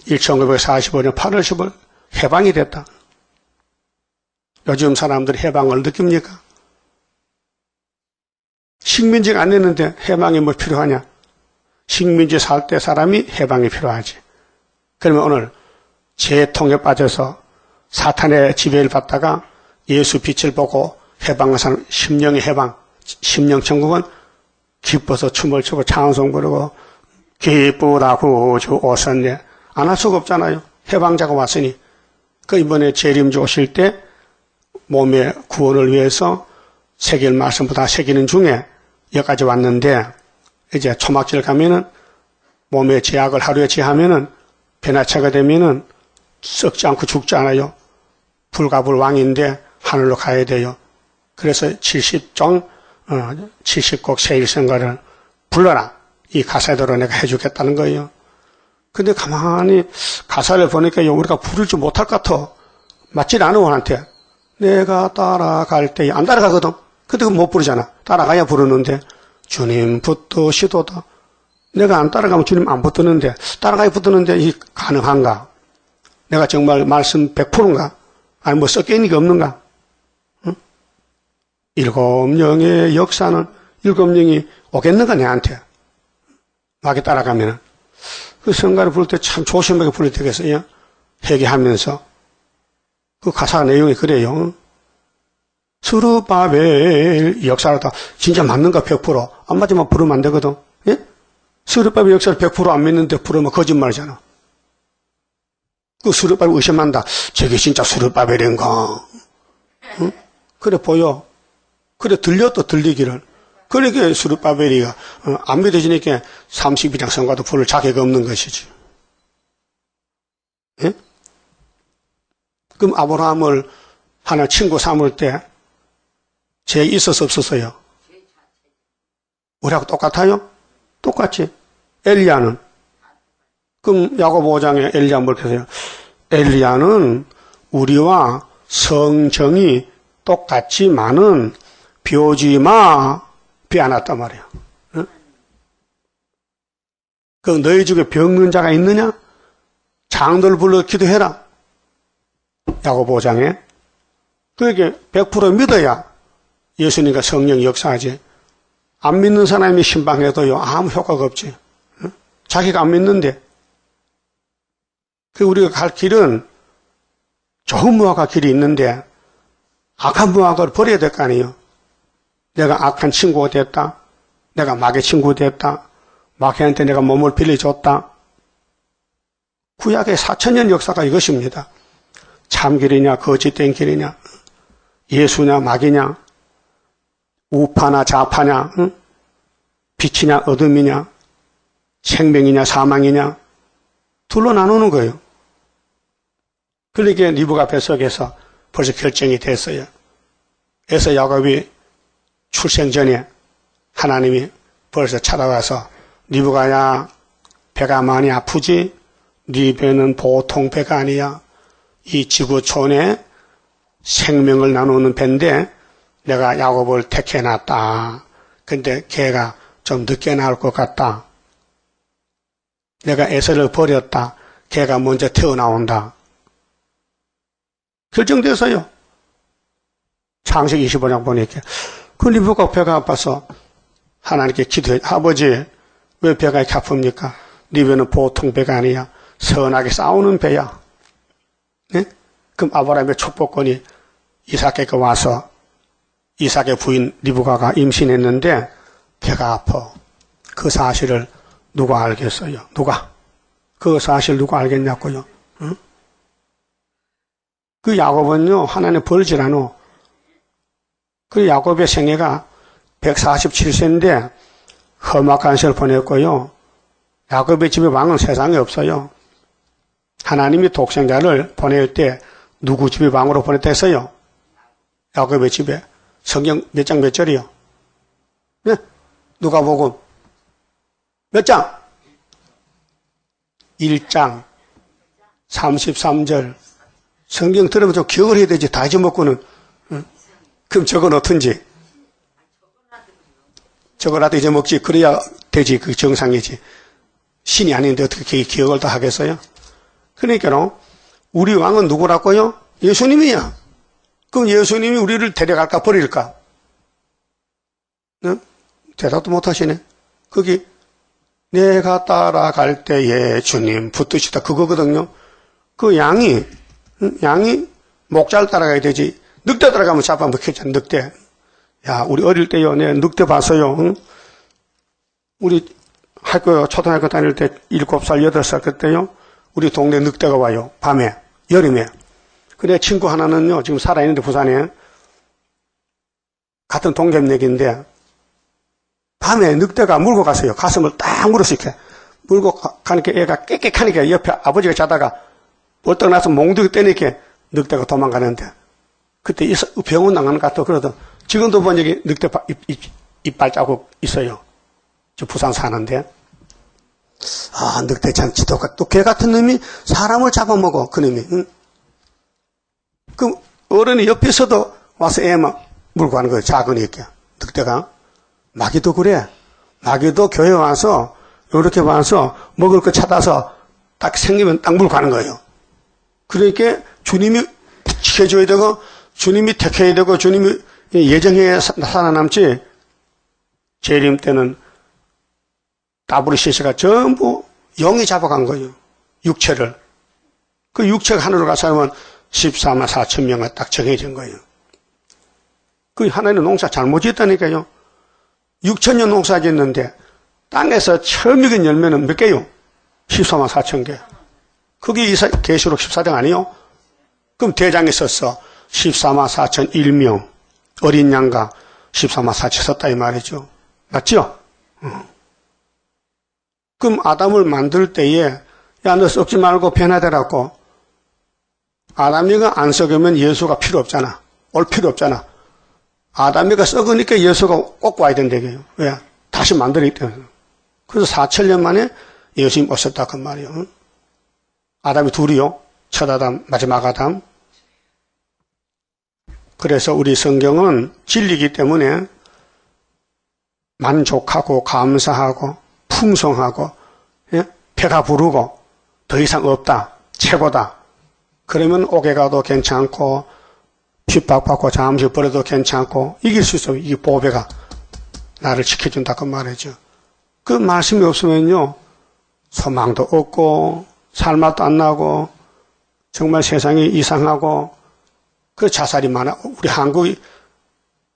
1945년 8월 10일 해방이 됐다. 요즘 사람들이 해방을 느낍니까? 식민지가 안 됐는데 해방이 뭐 필요하냐? 식민지 살 때 사람이 해방이 필요하지. 그러면 오늘 재통에 빠져서 사탄의 지배를 받다가 예수 빛을 보고 해방한 사람, 심령의 해방, 심령천국은 기뻐서 춤을 추고 찬송 부르고 기쁘다 구주 오셨네. 안 할 수가 없잖아요. 해방자가 왔으니. 그 이번에 재림주 오실 때 몸의 구원을 위해서 새길 말씀보다 새기는 중에 여기까지 왔는데, 이제 초막절 가면은 몸에 제약을 하루에 제하면은 변화체가 되면은 썩지 않고 죽지 않아요. 불가불 왕인데 하늘로 가야 돼요. 그래서 70종 70곡 세일성가를 불러라. 이 가사대로 내가 해주겠다는 거예요. 근데 가만히 가사를 보니까 우리가 부르지 못할 것 같아. 맞지 않아, 원한테. 내가 따라갈 때 안 따라가거든. 근데 못 부르잖아. 따라가야 부르는데 주님 붙드시도다. 내가 안 따라가면 주님 안 붙드는데 따라가야 붙드는데 이 가능한가? 내가 정말 말씀 100%인가? 아니 뭐 섞여 있는 게 없는가? 응? 7영의 역사는 7영이 오겠는가 내한테? 막에 따라가면은. 그 성가를 부를 때 참 조심하게 부를 때겠어요. 회개하면서. 그 가사 내용이 그래요. 스룹바벨 역사를 다 진짜 맞는가 100%. 안 맞으면 부르면 안 되거든. 예? 스룹바벨 역사를 100% 안 믿는데 부르면 거짓말이잖아. 그 스룹바벨 의심한다. 저게 진짜 스룹바벨인가? 응? 그래 보여. 그래 들려 또 들리기를. 그러니까 스룹바벨이가 안 믿어지니까 32장 성가도 부를 자격이 없는 것이지. 예? 그럼 아브라함을 하나 친구 삼을 때 죄 있어서 없었어요? 우리하고 똑같아요? 똑같지. 엘리야는? 그럼 야고보 5장에 엘리야 뭘 켜세요? 엘리야는 우리와 성정이 똑같지만은 벼지마 비 안 왔단 말이야. 응? 그 너희 중에 병든 자가 있느냐? 장도를 불러 기도해라. 야고보 5장에. 그게 100% 믿어야 예수님과 성령이 역사하지. 안 믿는 사람이 신방해도요 아무 효과가 없지. 응? 자기가 안 믿는데. 그 우리가 갈 길은 좋은 무화과 길이 있는데 악한 무화과를 버려야 될 거 아니에요. 내가 악한 친구가 됐다. 내가 마귀의 친구가 됐다. 마귀한테 내가 몸을 빌려줬다. 구약의 4000년 역사가 이것입니다. 참길이냐 거짓된 길이냐, 예수냐 마귀냐, 우파나 좌파냐, 빛이냐 어둠이냐, 생명이냐 사망이냐 둘로 나누는 거예요. 그러니까 리브가 뱃속에서 벌써 결정이 됐어요. 그래서 야곱이 출생 전에 하나님이 벌써 찾아와서 리브가야 배가 많이 아프지? 네 배는 보통 배가 아니야. 이 지구촌에 생명을 나누는 배인데 내가 야곱을 택해놨다. 근데 걔가 좀 늦게 나올 것 같다. 내가 에서를 버렸다. 걔가 먼저 태어나온다. 결정돼서요. 창세기 25장 보니까 그 리브가 배가 아파서 하나님께 기도해. 아버지 왜 배가 이렇게 아픕니까? 네 배는 보통 배가 아니야. 선하게 싸우는 배야. 네? 그럼 아브라함의 축복권이 이삭에게 와서 이삭의 부인 리브가가 임신했는데 배가 아파. 그 사실을 누가 알겠어요? 누가? 그 사실 누가 알겠냐고요? 응? 그 야곱은요, 하나님 벌질 않아. 그 야곱의 생애가 147세인데 험악한 세를 보냈고요. 야곱의 집에 왕은 세상에 없어요. 하나님이 독생자를 보낼 때 누구 집에 왕으로 보냈다 했어요? 야곱의 집에. 성경 몇 장 몇 절이요? 네? 누가복음 몇 장? 1장 33절. 성경 들으면 좀 기억을 해야 되지. 다 잊어먹고는. 응? 그럼 적어 놓든지. 적어놔도 잊어먹지. 그래야 되지. 그 정상이지. 신이 아닌데 어떻게 기억을 다 하겠어요? 그러니까 우리 왕은 누구라고요? 예수님이야. 그럼 예수님이 우리를 데려갈까 버릴까? 응? 대답도 못하시네. 거기 내가 따라갈 때에 주님 붙드시다 그거거든요. 그 양이 목자를 따라가야 되지. 늑대 따라가면 잡아먹혔잖아. 늑대. 야, 우리 어릴 때요. 내가 늑대 봤어요. 응? 우리 초등학교 다닐 때 7살, 8살 그때요. 우리 동네 늑대가 와요. 밤에, 여름에. 그 내 친구 하나는요. 지금 살아있는데 부산에. 같은 동갑내기인데 밤에 늑대가 물고 갔어요. 가슴을 딱 물어서 이렇게. 물고 가니까 애가 깨끗하니까 옆에 아버지가 자다가 벌떡 나서 몽둥이 때리니까 늑대가 도망가는데 그때 병원 나가는 것 같아. 그러던 지금도 보니 여기 늑대 이빨 자국 있어요. 저 부산 사는데. 아, 늑대 참 지독하. 또 개 같은 놈이 사람을 잡아먹어. 그 놈이. 응? 그럼 어른이 옆에서도 와서 애만 물고 가는 거예요. 작으니까. 늑대가. 마귀도 그래. 마귀도 교회 와서 이렇게 와서 먹을 거 찾아서 딱 생기면 딱 물고 가는 거예요. 그러니까 주님이 지켜줘야 되고 주님이 택해야 되고 주님이 예정해야 살아남지. 재림 때는 다브르시스가 전부 영이 잡아간 거예요. 육체를. 그 육체가 하늘로 간 사람은 14만 4천 명이 딱 정해진 거예요. 그 하나님 농사 잘못 지었다니까요. 6천년 농사 짓는데 땅에서 처음 익은 열매는 몇 개요? 14만 4천 개. 그게 계시록 14장 아니요? 그럼 대장에 썼어. 14만 4천 1명. 어린 양과 14만 4천 썼다 이 말이죠. 맞죠? 그럼 아담을 만들 때에 야, 너 썩지 말고 변화되라고. 아담이가 안 썩으면 예수가 필요 없잖아. 올 필요 없잖아. 아담이가 썩으니까 예수가 꼭 와야 된다고요. 왜? 다시 만들기 때문에. 그래서 4천년 만에 예수님 오셨다 그 말이에요. 아담이 둘이요. 첫 아담, 마지막 아담. 그래서 우리 성경은 진리이기 때문에 만족하고 감사하고 풍성하고 배가 부르고 더 이상 없다. 최고다. 그러면 옥에 가도 괜찮고 핍박받고 잠시 버려도 괜찮고 이길 수 있어요. 이 보배가 나를 지켜준다 그 말이죠. 그 말씀이 없으면요. 소망도 없고 살맛도 안 나고 정말 세상이 이상하고 그 자살이 많아. 우리 한국이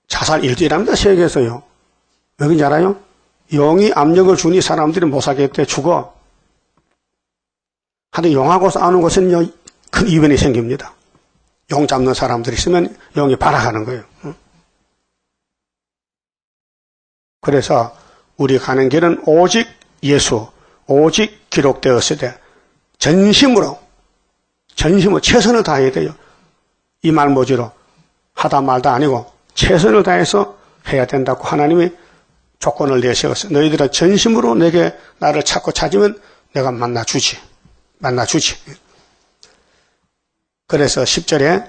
자살 1등이랍니다. 세계에서요. 왜 그런지 알아요? 영이 압력을 주니 사람들이 못 살겠대. 죽어. 하여튼 영하고 싸우는 것은요. 큰 이변이 생깁니다. 용 잡는 사람들이 있으면 용이 발악하는 거예요. 그래서 우리 가는 길은 오직 예수, 오직 기록되었을 때 전심으로 최선을 다해야 돼요. 이 말모지로 하다 말다 아니고 최선을 다해서 해야 된다고 하나님이 조건을 내세웠어요. 너희들은 전심으로 내게 나를 찾고 찾으면 내가 만나주지. 그래서 10절에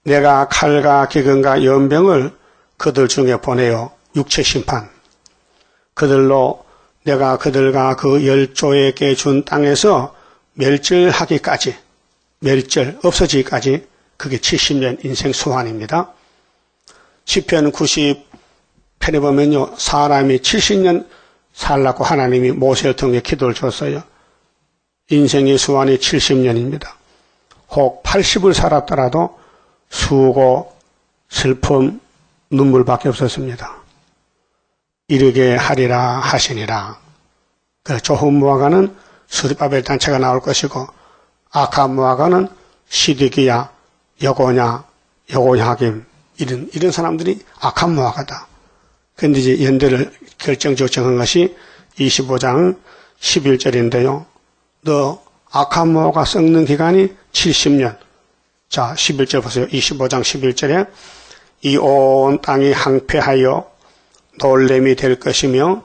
내가 칼과 기근과 연병을 그들 중에 보내어 육체 심판. 내가 그들과 그 열조에게 준 땅에서 멸절하기까지, 없어지기까지 그게 70년 인생 소환입니다. 시편 90편에 보면요, 사람이 70년 살라고 하나님이 모세를 통해 기도를 줬어요. 인생의 소환이 70년입니다. 혹 80을 살았더라도 수고, 슬픔, 눈물밖에 없었습니다. 이르게 하리라 하시니라. 그 좋은 무화과는 스룹바벨 단체가 나올 것이고 악한 무화과는 시드기야, 여고냐김 이런 사람들이 악한 무화과다. 그런데 이제 연대를 결정적으로 정한 것이 25장 11절인데요. 너 악한 무화과 썩는 기간이 70년. 자, 11절 보세요. 25장 11절에 이 온 땅이 항폐하여 놀램이 될 것이며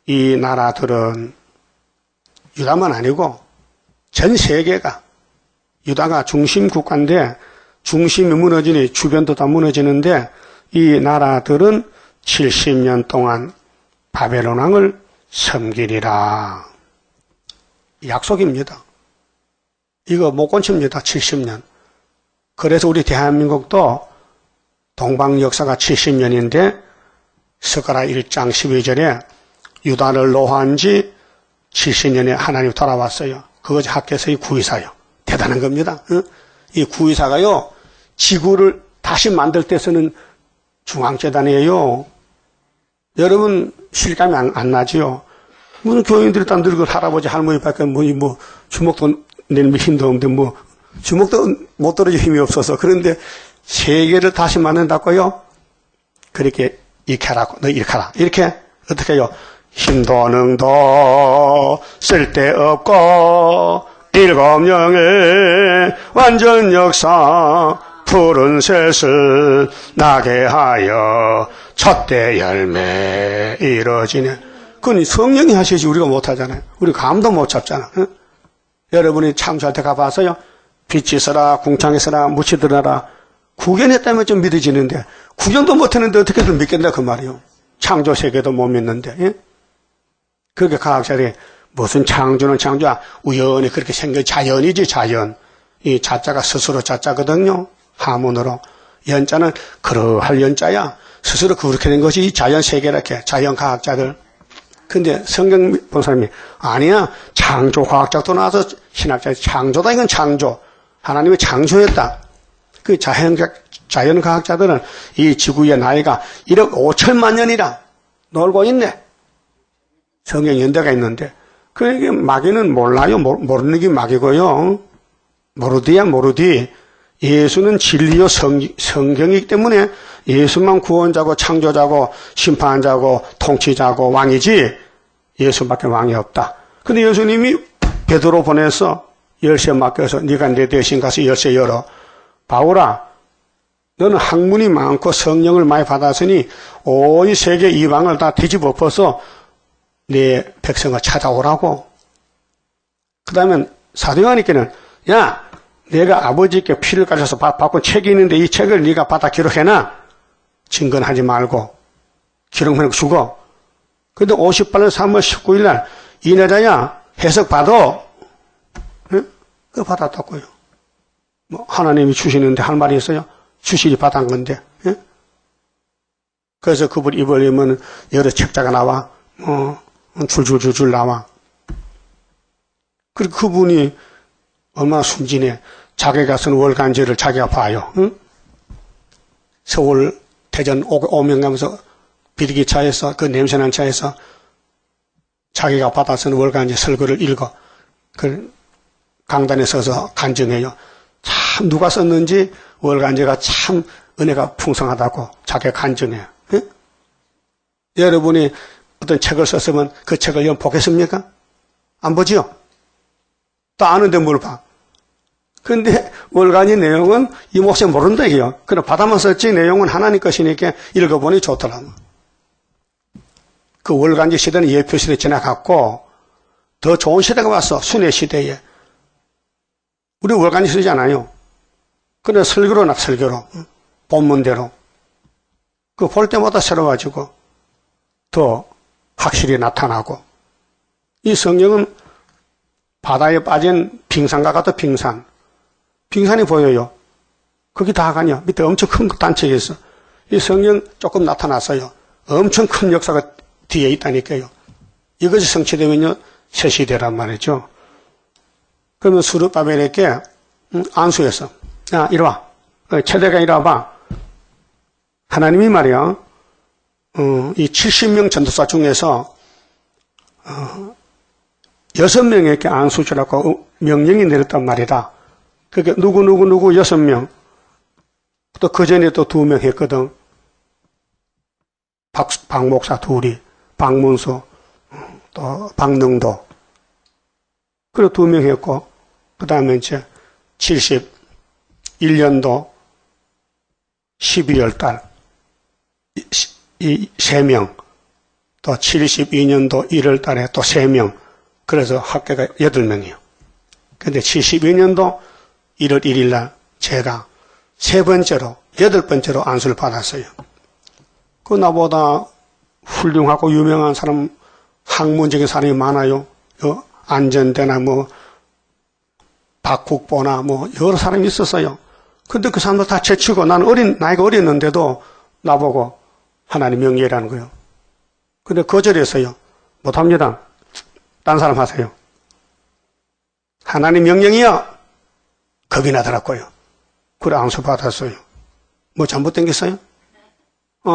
이 나라들은 유다만 아니고 전 세계가 유다가 중심 국가인데 중심이 무너지니 주변도 다 무너지는데 이 나라들은 70년 동안 바벨론 왕을 섬기리라. 약속입니다. 이거 못 고칩니다. 70년. 그래서 우리 대한민국도 동방 역사가 70년인데 스가랴 1장 12절에 유다를 노한 지 70년에 하나님 돌아왔어요. 그것이 학개서의 구의사요. 대단한 겁니다. 이 구의사가요, 지구를 다시 만들 때 쓰는 중앙재단이에요. 여러분 실감이 안 나지요? 무슨 교인들이 다 늙은 할아버지 할머니밖에 뭐 주먹도 내밀 힘도 없는데 주먹도 못 떨어질 힘이 없어서. 그런데 세계를 다시 만든다고요? 그렇게 이렇게 하라고, 너 이렇게 하라. 이렇게 어떻게 해요? 힘도 능도 쓸데없고 일곱 영의 완전 역사 푸른 셋을 나게 하여 첫대 열매 이루어지네. 그건 성령이 하시지 우리가 못하잖아요. 우리 감도 못 잡잖아. 응? 여러분이 참수할 때 가봐서요. 빛이 서라 궁창에 서라 무치 드러나라 구견했다면 좀 믿어지는데 구견도 못했는데 어떻게든 믿겠나 그 말이요. 창조 세계도 못 믿는데. 예? 그렇게 과학자들이 무슨 창조는 창조야. 우연히 그렇게 생긴 자연이지 자연. 이 자자가 스스로 자자거든요. 하문으로. 연자는 그러할 연자야. 스스로 그렇게 된 것이 이 자연 세계라게 자연 과학자들. 근데 성경 본 사람이 아니야. 창조 과학자도 나와서 신학자들이 창조다. 이건 창조. 하나님이 창조했다. 그 자연 과학자들은 이 지구의 나이가 1억 5천만 년이라 놀고 있네. 성경 연대가 있는데. 그러니까 마귀는 몰라요. 모르는 게 마귀고요. 모르디. 예수는 진리요 성경이기 때문에 예수만 구원자고 창조자고 심판자고 통치자고 왕이지 예수밖에 왕이 없다. 근데 예수님이 베드로 보내서 열쇠 맡겨서 네가 내 대신 가서 열쇠 열어. 바울아, 너는 학문이 많고 성령을 많이 받았으니 온 세계 이방을 다 뒤집어 엎어서 내 백성을 찾아오라고. 그 다음에 사도요한님께는 야, 내가 아버지께 피를 가져서 바꾼 책이 있는데 이 책을 네가 받아 기록해놔. 증거하지 말고 기록해놓고 주고. 근데 58년 3월 19일 날 이내자야 해석 받아. 응? 그거 받았다고요. 뭐 하나님이 주시는데 할 말이 있어요? 주시기 받은 건데. 응? 그래서 그분 입을 열면 여러 책자가 나와. 줄줄줄줄 나와. 그리고 그분이 얼마나 순진해. 자기가 쓴 월간지를 자기가 봐요. 응? 서울, 대전 오면 가면서 비리기차에서 그 냄새난 차에서 자기가 받아 쓴 월간지 설거를 읽어. 그 강단에 서서 간증해요. 참 누가 썼는지 월간지가 참 은혜가 풍성하다고 자기가 간증해요. 예? 여러분이 어떤 책을 썼으면 그 책을 연 보겠습니까? 안 보지요? 또 아는데 뭘 봐. 근데 월간지 내용은 이 목사님 모른다 이게요. 그럼 받아만 썼지 내용은 하나님 것이니까 읽어보니 좋더라고. 그 월간지 시대는 예표 시대 지나갔고 더 좋은 시대가 왔어. 순회 시대에. 우리 월간지 쓰잖아요. 근데 설교로 설교로 본문대로 그 볼 때마다 새로워지고 더 확실히 나타나고 이 성경은 바다에 빠진 빙산과 같은 빙산이 보여요. 거기 다 가냐? 밑에 엄청 큰 단책이 있어. 이 성경 조금 나타났어요. 엄청 큰 역사가 뒤에 있다니까요. 이것이 성취되면요 새 시대란 말이죠. 그러면 수르바벨에게 안수했어. 야 이리 와. 최대가 이리 와봐. 하나님이 말이야 이 70명 전도사 중에서 6명에게 안수 주라고 명령이 내렸단 말이다. 그게 누구 6명. 또 그 전에 또 2명 했거든. 박 목사 둘이, 박문수, 또 박능도. 그리고 2명 했고, 그 다음에 이제 71년도 12월 달, 이 3명, 또 72년도 1월 달에 또 3명, 그래서 합계가 8명이요. 근데 72년도 1월 1일 날 제가 8번째로 안수를 받았어요. 그 나보다 훌륭하고 유명한 사람, 학문적인 사람이 많아요. 안전대나 박국보나 여러 사람이 있었어요. 근데 그 사람들 다 제치고 나는 나이가 어렸는데도 나보고 하나님 명예라는 거예요. 근데 거절했어요. 못합니다. 딴 사람 하세요. 하나님 명령이요. 겁이 나더라고요. 그래 안수 받았어요. 뭐 잘못된 게 있어요?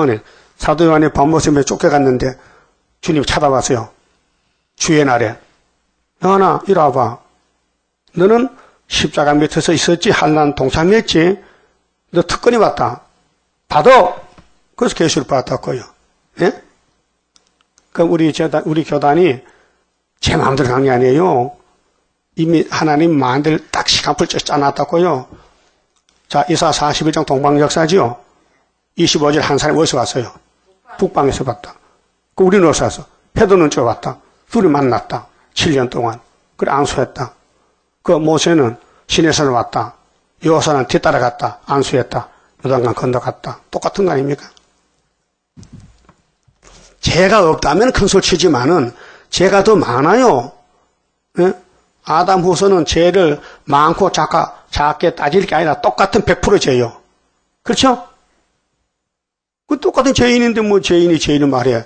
네. 사도 요한이 밤모습에 쫓겨갔는데 주님 찾아왔어요. 주의 날에. 요한아 이리 와봐. 너는 십자가 밑에서 있었지. 한란 동참했지. 너 특권이 왔다. 받아. 그래서 계시를 받았고요. 예? 그럼 우리 교단이 제 마음대로 간 게 아니에요. 이미 하나님 마음대로 딱 시간표를 짜놨다고요. 자, 이사 41장 동방역사지요. 25절 한 사람이 어디서 왔어요? 북방에서 왔다. 그 우리는 어디서 왔어? 헤도는 저 왔다. 둘이 만났다. 7년 동안. 그래 안수했다. 그 모세는 시내산을 왔다. 여호사는 뒤따라갔다. 안수했다. 요단강 건너갔다. 똑같은 거 아닙니까? 죄가 없다면 큰 소리 치지만은 죄가 더 많아요. 예? 아담 후손은 죄를 많고 작게 따질 게 아니라 똑같은 100% 죄요. 그렇죠? 그 똑같은 죄인인데 죄인을 말해.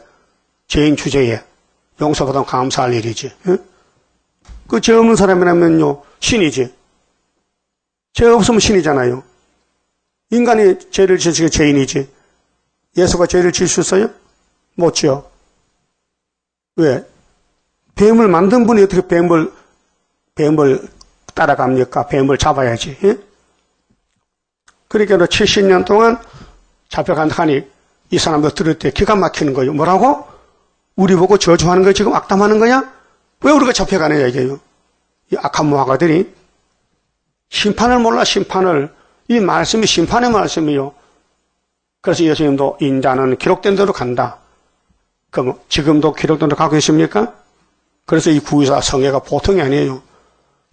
죄인 주제에 용서받으면 감사할 일이지. 예? 그 죄 없는 사람이라면요 신이지. 죄 없으면 신이잖아요. 인간이 죄를 지으면 죄인이지. 예수가 죄를 지을 수 있어요? 못 지어. 왜? 뱀을 만든 분이 어떻게 뱀을 따라갑니까? 뱀을 잡아야지. 예? 그러니까 70년 동안 잡혀간다니 이 사람도 들을 때 기가 막히는 거예요. 뭐라고? 우리 보고 저주하는 거 지금 악담하는 거야? 왜 우리가 잡혀가느냐 이게요. 이 악한 무화과들이 심판을 몰라 심판을. 이 말씀이 심판의 말씀이요. 그래서 예수님도 인자는 기록된 대로 간다. 그럼 지금도 기록된 대로 가고 있습니까? 그래서 이 구의사 성회가 보통이 아니에요.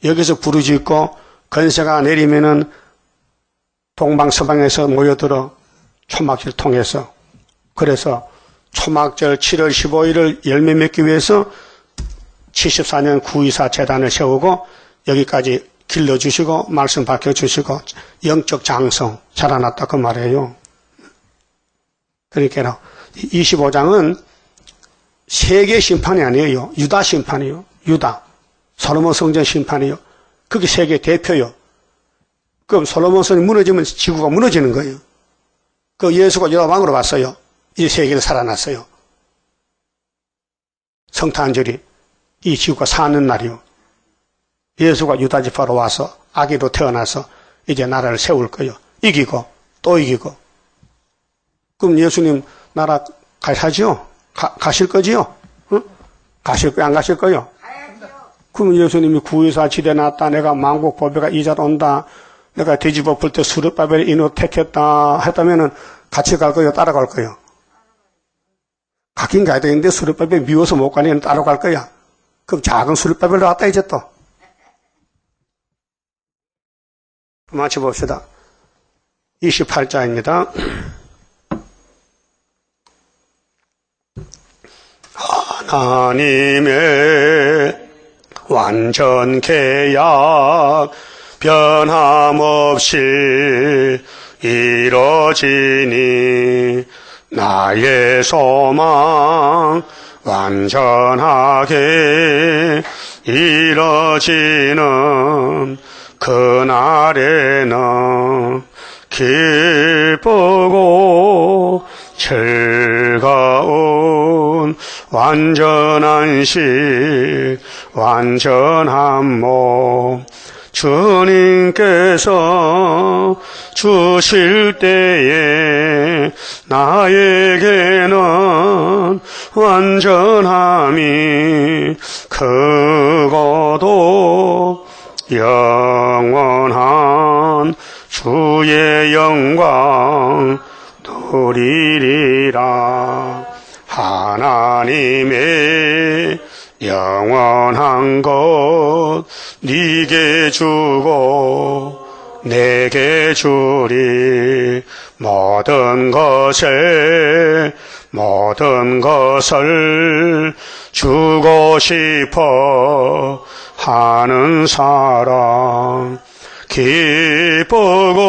여기서 부르짖고 건세가 내리면은 동방서방에서 모여들어 초막절 통해서 그래서 초막절 7월 15일을 열매 맺기 위해서 74년 구의사 재단을 세우고 여기까지 길러주시고 말씀 밝혀주시고 영적 장성 자라났다 그 말이에요. 그러니까 25장은 세계 심판이 아니에요. 유다 심판이요. 유다. 솔로몬 성전 심판이요. 그게 세계 대표요. 그럼 솔로몬 성전이 무너지면 지구가 무너지는 거예요. 그 예수가 유다 왕으로 왔어요. 이 세계를 살아났어요. 성탄절이 이 지구가 사는 날이요. 예수가 유다 지파로 와서 아기로 태어나서 이제 나라를 세울 거예요. 이기고 또 이기고. 그럼 예수님 나라 가시죠? 가실 거지요? 응? 가실 거요? 안 가실 거요? 그럼 예수님이 구의사 지대 났다. 내가 만국 법회가 이자로 온다. 내가 뒤집어 풀 때 수르바벨 인후 택했다. 했다면은 같이 갈 거요? 따라갈 거요? 가긴 가야 되는데 수르바벨 미워서 못 가니 따라갈 거야. 그럼 작은 수르바벨로 왔다 이제 또. 마쳐봅시다. 28자입니다. 하나님의 완전 계약 변함없이 이뤄지니 나의 소망 완전하게 이뤄지는 그날에는 기쁘고 즐거운 완전한 식 완전한 몸 주님께서 주실 때에 나에게는 완전함이 크고도 영원한 주의 영광 누리리라. 하나님의 영원한 것 네게 주고 내게 주리. 모든 것을 주고 싶어 하는 사람 기쁘고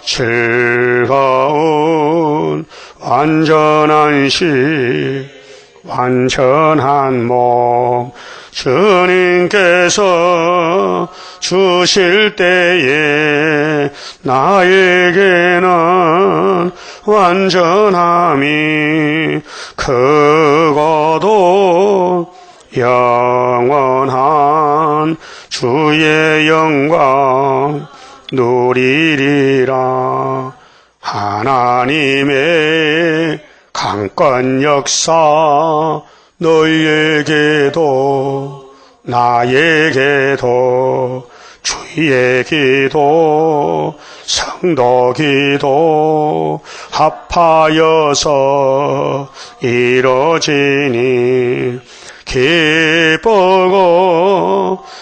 즐거운 완전한 식 완전한 몸 주님께서 주실 때에 나에게는 완전함이 크고도 영원한 주의 영광 누리리라. 하나님의 강권 역사 너희에게도 나에게도 주의 기도 성도 기도 합하여서 이루어지니 기쁘고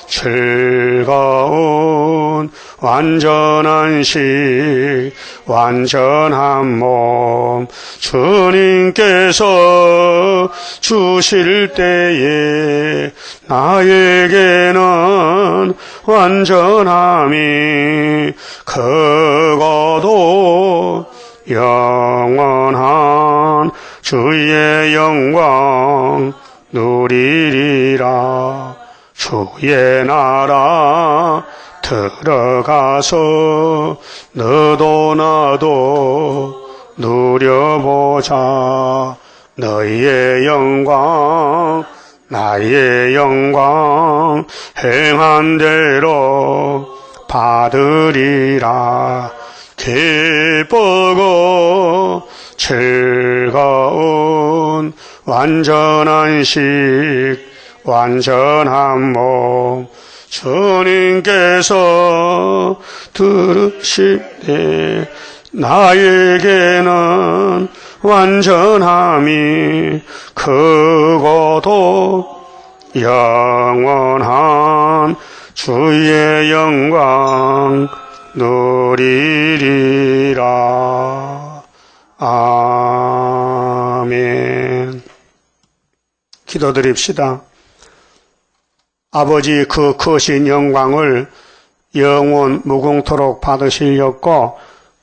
즐거운 완전한 식 완전한 몸 주님께서 주실 때에 나에게는 완전함이 크고도 영원한 주의 영광 누리리라. 주의 나라 들어가서 너도 나도 누려보자. 너희의 영광 나의 영광 행한 대로 받으리라. 기쁘고 즐거운 완전한 식 완전한 몸 주님께서 들으실 때 나에게는 완전함이 크고도 영원한 주의 영광 누리리라. 아멘. 기도드립시다. 아버지 그 크신 영광을 영원 무궁토록 받으시려고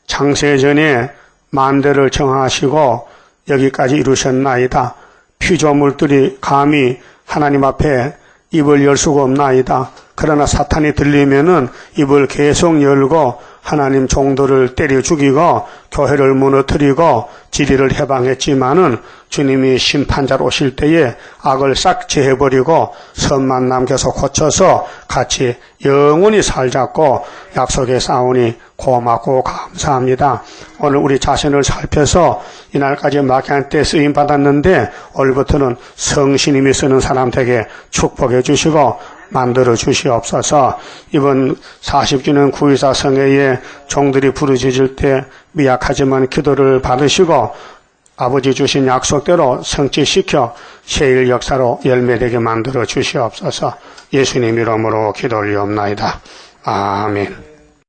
창세전에 만대를 정하시고 여기까지 이루셨나이다. 피조물들이 감히 하나님 앞에 입을 열 수가 없나이다. 그러나 사탄이 들리면은 입을 계속 열고 하나님 종들을 때려 죽이고 교회를 무너뜨리고 지리를 해방했지만은 주님이 심판자로 오실 때에 악을 싹 제해버리고 선만 남겨서 고쳐서 같이 영원히 살자고 약속에 싸우니 고맙고 감사합니다. 오늘 우리 자신을 살펴서 이날까지 마귀한 때 쓰임 받았는데 오늘부터는 성신님이 쓰는 사람 되게 축복해 주시고 만들어 주시옵소서. 이번 40주년 9.24 성회에 종들이 부르짖을 때 미약하지만 기도를 받으시고 아버지 주신 약속대로 성취시켜 세일 역사로 열매되게 만들어 주시옵소서. 예수님 이름으로 기도 올리옵나이다. 아멘.